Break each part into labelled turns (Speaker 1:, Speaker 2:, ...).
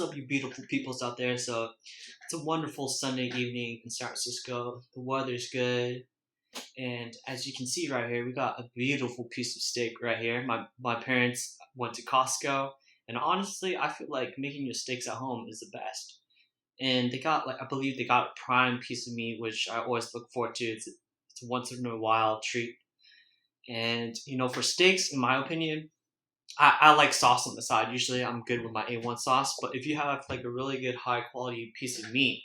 Speaker 1: up, you beautiful peoples out there? So it's a wonderful Sunday evening in San Francisco. The weather's good, and as you can see right here, we got a beautiful piece of steak right here. My parents went to Costco, and honestly, I feel like making your steaks at home is the best. And they got I believe they got a prime piece of meat, which I always look forward to. It's a once in a while treat. And for steaks, in my opinion, I like sauce on the side. Usually I'm good with my A1 sauce, but if you have like a really good high quality piece of meat,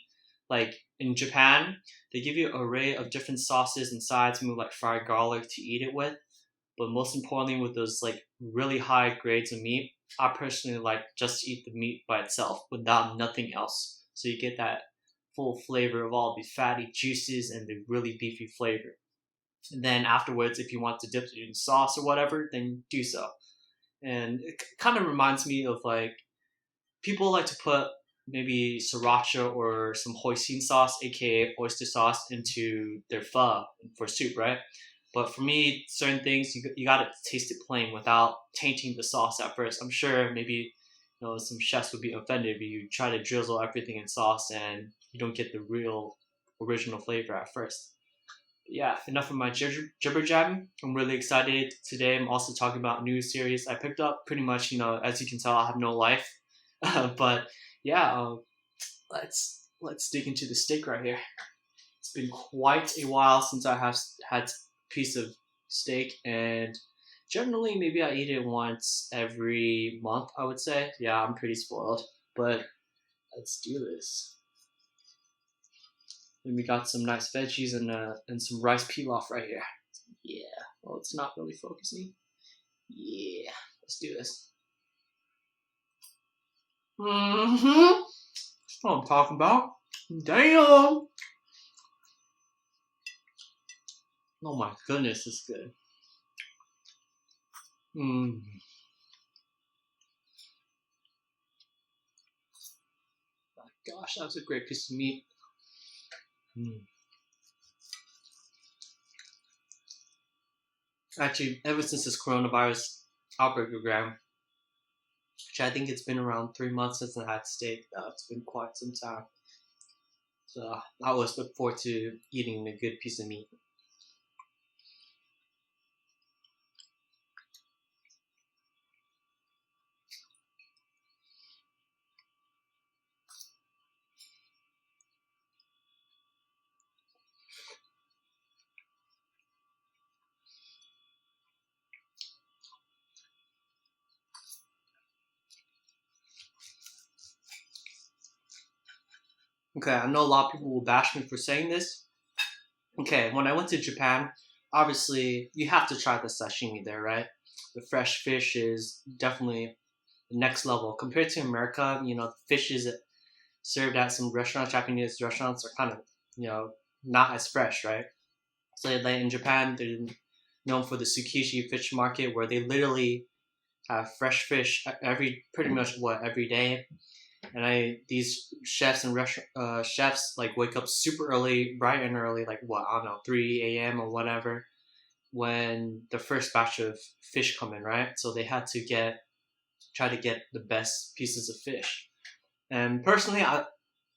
Speaker 1: like in Japan, they give you an array of different sauces and sides, maybe like fried garlic to eat it with. But most importantly, with those like really high grades of meat, I personally like just to eat the meat by itself without nothing else. So you get that full flavor of all these fatty juices and the really beefy flavor. And then afterwards, if you want to dip it in sauce or whatever, then do so. And it kind of reminds me of like people like to put maybe sriracha or some hoisin sauce, aka oyster sauce, into their pho for soup, right? But for me, certain things you gotta taste it plain without tainting the sauce at first. I'm sure maybe some chefs would be offended if you try to drizzle everything in sauce and you don't get the real original flavor at first. Yeah, enough of my jibber jabbing. I'm really excited today. I'm also talking about a new series I picked up. Pretty much, as you can tell, I have no life. But yeah, let's dig into the steak right here. It's been quite a while since I have had a piece of steak, and generally maybe I eat it once every month. I would say. Yeah, I'm pretty spoiled, but let's do this. And we got some nice veggies and some rice pilaf right here. Yeah. Well, it's not really focusing. Yeah. Let's do this. Mm-hmm. That's what I'm talking about. Damn. Oh my goodness, it's good. Mm. My gosh, that was a great piece of meat. Mm. Actually, ever since this coronavirus outbreak began, which I think it's been around 3 months since I had steak. It's been quite some time. So I always look forward to eating a good piece of meat. Okay, I know a lot of people will bash me for saying this. Okay, when I went to Japan, obviously you have to try the sashimi there, right? The fresh fish is definitely the next level compared to America. Fishes served at some restaurants, Japanese restaurants, are kind of not as fresh, right? So like in Japan, they're known for the Tsukiji fish market, where they literally have fresh fish every pretty much every day. And these chefs and restaurant chefs like wake up super early, bright and early, like what, I don't know, 3 a.m. or whatever, when the first batch of fish come in, right? So they had to try to get the best pieces of fish. And personally,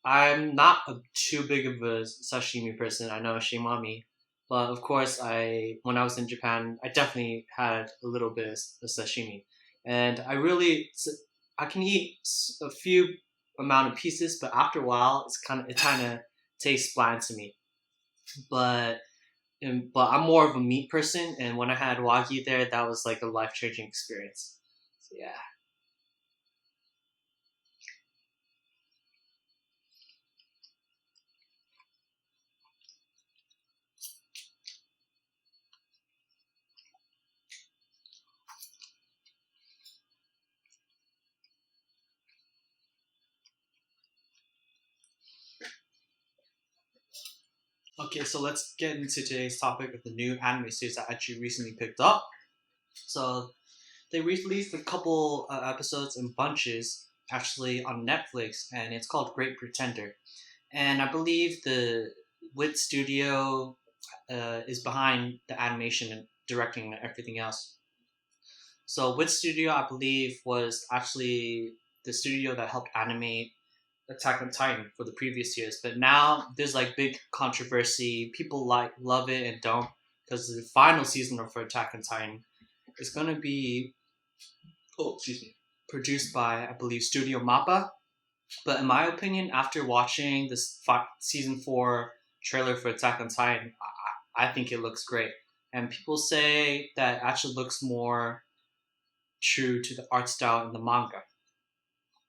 Speaker 1: I'm not too big of a sashimi person. I know, shame on me. But of course, when I was in Japan, I definitely had a little bit of sashimi, and I can eat a few amount of pieces, but after a while, it kind of tastes bland to me. But but I'm more of a meat person, and when I had wagyu there, that was like a life changing experience. So, yeah. Okay, so let's get into today's topic of the new anime series I actually recently picked up. So they released a couple episodes in bunches actually on Netflix, and it's called Great Pretender. And I believe the Wit Studio is behind the animation and directing and everything else. So Wit Studio, I believe, was actually the studio that helped animate Attack on Titan for the previous years. But now there's like big controversy. People like love it and don't, because the final season of Attack on Titan is gonna be produced by, I believe, Studio Mappa. But in my opinion, after watching this season 4 trailer for Attack on Titan, I think it looks great. And people say that actually looks more true to the art style in the manga.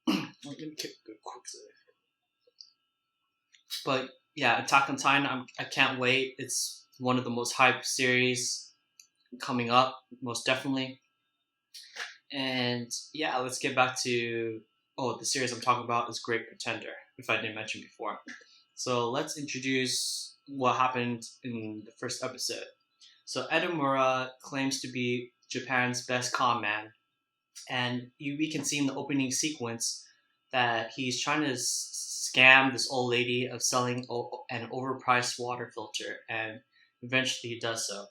Speaker 1: Let me get a quick. But yeah, Attack on Titan, I can't wait. It's one of the most hyped series coming up, most definitely. And yeah, let's get back to the series I'm talking about is Great Pretender, if I didn't mention before. So let's introduce what happened in the first episode. So Edamura claims to be Japan's best con man, and we can see in the opening sequence that he's trying to scam this old lady of selling an overpriced water filter, and eventually he does so.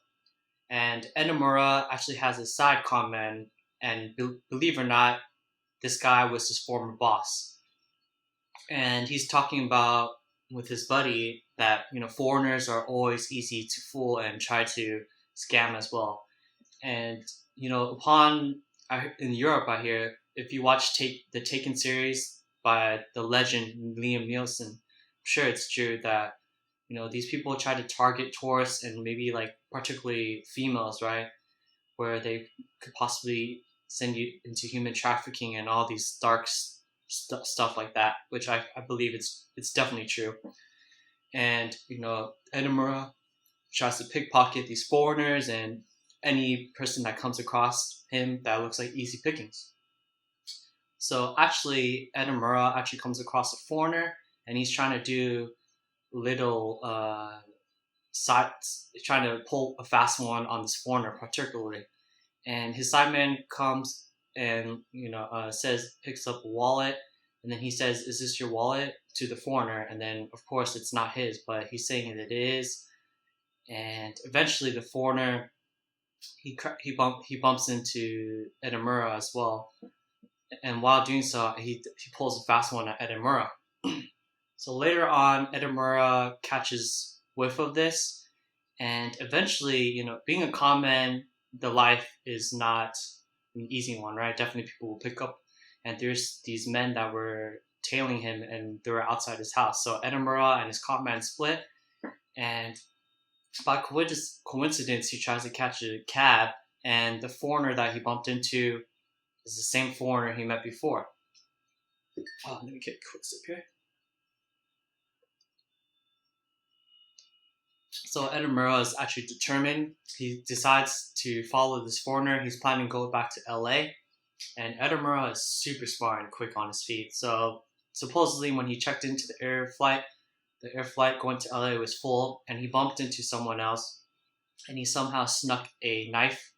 Speaker 1: And Edamura actually has a side con man, and believe it or not, this guy was his former boss. And he's talking about with his buddy that foreigners are always easy to fool and try to scam as well. And upon in Europe, I hear if you watch the Taken series by the legend Liam Nielsen, I'm sure it's true that these people try to target tourists and maybe like particularly females, right, where they could possibly send you into human trafficking and all these dark stuff like that, which I believe it's definitely true. And Edinburgh tries to pickpocket these foreigners and any person that comes across him that looks like easy pickings. So actually, Edamura actually comes across a foreigner, and he's trying to do little sides, trying to pull a fast one on this foreigner particularly. And his sideman comes and picks up a wallet, and then he says, "Is this your wallet?" to the foreigner, and then of course it's not his, but he's saying that it is. And eventually, the foreigner he bumps into Edamura as well, and while doing so, he pulls a fast one at Edamura. So later on, Edamura catches whiff of this, and eventually, being a con man, the life is not an easy one, right? Definitely people will pick up, and there's these men that were tailing him, and they were outside his house. So Edamura and his con man split, and by coincidence, he tries to catch a cab, and the foreigner that he bumped into is the same foreigner he met before. Oh, let me get a quick sip here. So Edamura is actually determined. He decides to follow this foreigner. He's planning to go back to LA. And Edamura is super smart and quick on his feet. So supposedly when he checked into the air flight going to LA was full, and he bumped into someone else, and he somehow snuck a knife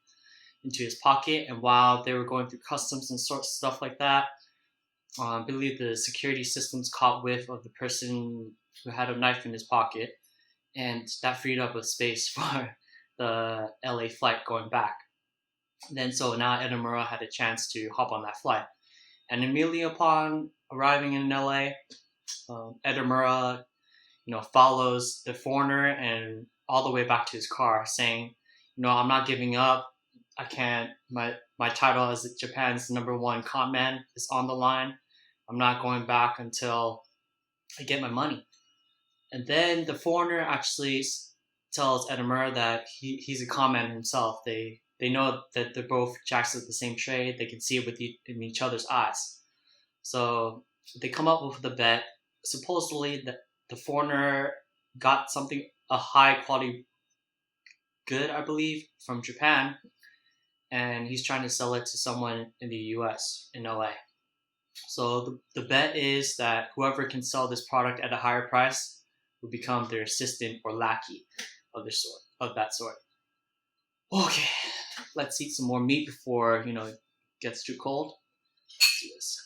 Speaker 1: into his pocket. And while they were going through customs and sort of stuff like that, I believe the security systems caught whiff of the person who had a knife in his pocket, and that freed up a space for the LA flight going back. And then so now Edamura had a chance to hop on that flight, and immediately upon arriving in LA, Edamura follows the foreigner and all the way back to his car, saying, "I'm not giving up. I can't. My title as Japan's #1 con man is on the line. I'm not going back until I get my money." And then the foreigner actually tells Edamura that he's a con man himself. They know that they're both jacks of the same trade. They can see it in each other's eyes. So they come up with the bet. Supposedly, the foreigner got a high quality good, I believe, from Japan, and he's trying to sell it to someone in the US, in LA. So the bet is that whoever can sell this product at a higher price will become their assistant or lackey of that sort. Okay, let's eat some more meat before it gets too cold. Let's do this.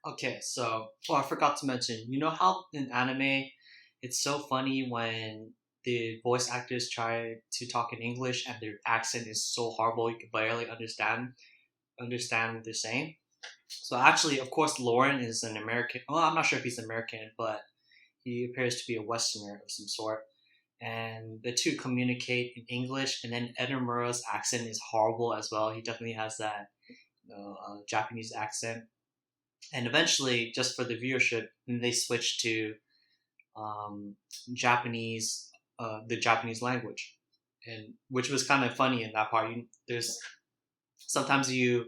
Speaker 1: Okay, so I forgot to mention. You know how in anime, it's so funny when the voice actors try to talk in English and their accent is so horrible you can barely understand what they're saying. So actually, of course, Lauren is an American. Well, I'm not sure if he's American, but he appears to be a Westerner of some sort. And the two communicate in English, and then Edamura's accent is horrible as well. He definitely has that Japanese accent. And eventually, just for the viewership, then they switched to um, Japanese, the Japanese language, and which was kind of funny in that part. There's sometimes you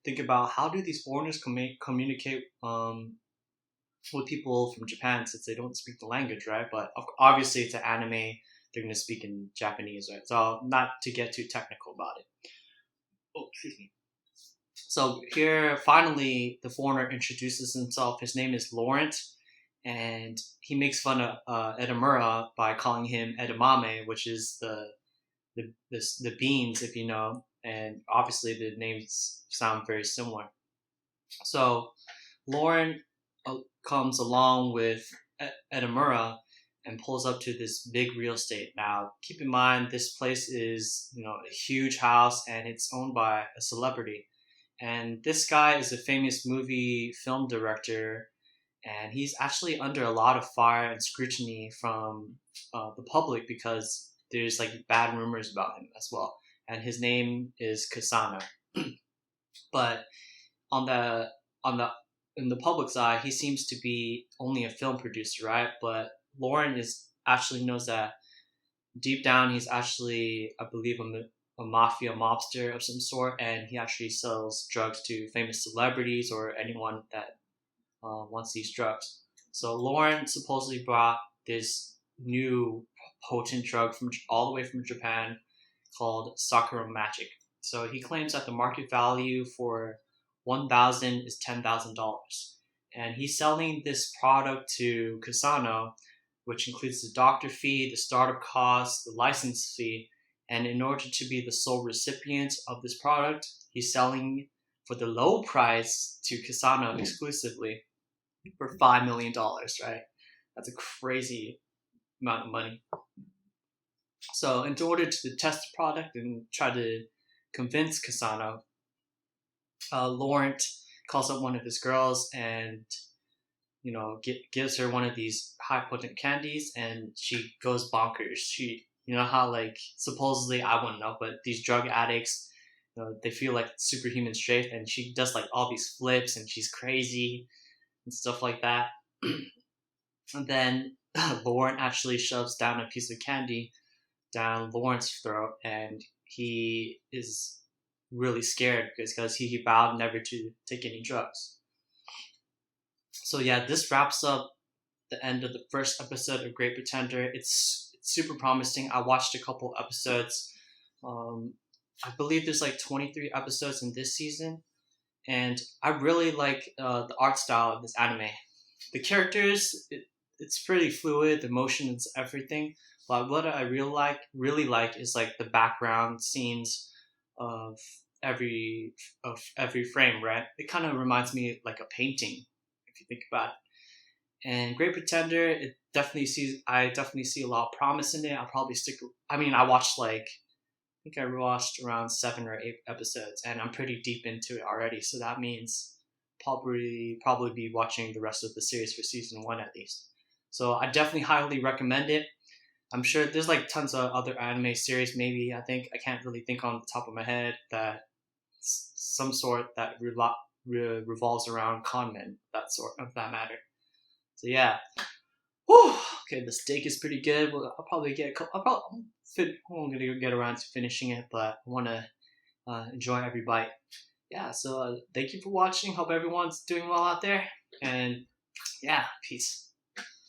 Speaker 1: think about how do these foreigners communicate with people from Japan since they don't speak the language, right? But obviously, it's an anime; they're going to speak in Japanese, right? So not to get too technical about it. Oh, excuse me. So here, finally, the foreigner introduces himself. His name is Laurent, and he makes fun of Edamura by calling him edamame, which is the beans, if you know. And obviously, the names sound very similar. So Lauren comes along with Edamura and pulls up to this big real estate. Now, keep in mind, this place is a huge house, and it's owned by a celebrity. And this guy is a famous movie film director, and he's actually under a lot of fire and scrutiny from the public because there's like bad rumors about him as well. And his name is Kasano. But on the on the in the public's eye, he seems to be only a film producer, right? But Lauren is actually knows that deep down he's actually, I believe, a mafia mobster of some sort, and he actually sells drugs to famous celebrities or anyone that wants these drugs. So Lauren supposedly brought this new potent drug from all the way from Japan called Sakura Magic. So he claims that the market value for 1,000 is $10,000, and he's selling this product to Kasano, which includes the doctor fee, the startup cost, the license fee. And in order to be the sole recipient of this product, he's selling for the low price to Kasano exclusively for $5 million, right? That's a crazy amount of money. So, in order to test the product and try to convince Kasano, Laurent calls up one of his girls and gives her one of these high potent candies, and she goes bonkers. How like supposedly I wouldn't know, but these drug addicts, they feel like superhuman strength, and she does like all these flips, and she's crazy and stuff like that. And then Lauren actually shoves down a piece of candy down Lauren's throat, and he is really scared because he vowed never to take any drugs. So yeah, this wraps up the end of the first episode of Great Pretender. It's super promising. I watched a couple episodes. I believe there's like 23 episodes in this season, and I really like the art style of this anime. The characters, it's pretty fluid. The motions, everything. But what I really like is like the background scenes of every frame, right? It kind of reminds me like a painting, if you think about it. And Great Pretender, I definitely see a lot of promise in it. I'll probably stick. I mean, I think I watched around 7 or 8 episodes, and I'm pretty deep into it already. So that means probably be watching the rest of the series for season one at least. So I definitely highly recommend it. I'm sure there's like tons of other anime series. Maybe I can't really think on the top of my head that some sort that revolves around conmen, that sort of that matter. So yeah. Whew. Okay, the steak is pretty good. Well, I'll probably get. I'm gonna get around to finishing it, but I want to enjoy every bite. Yeah. So thank you for watching. Hope everyone's doing well out there. And yeah, peace.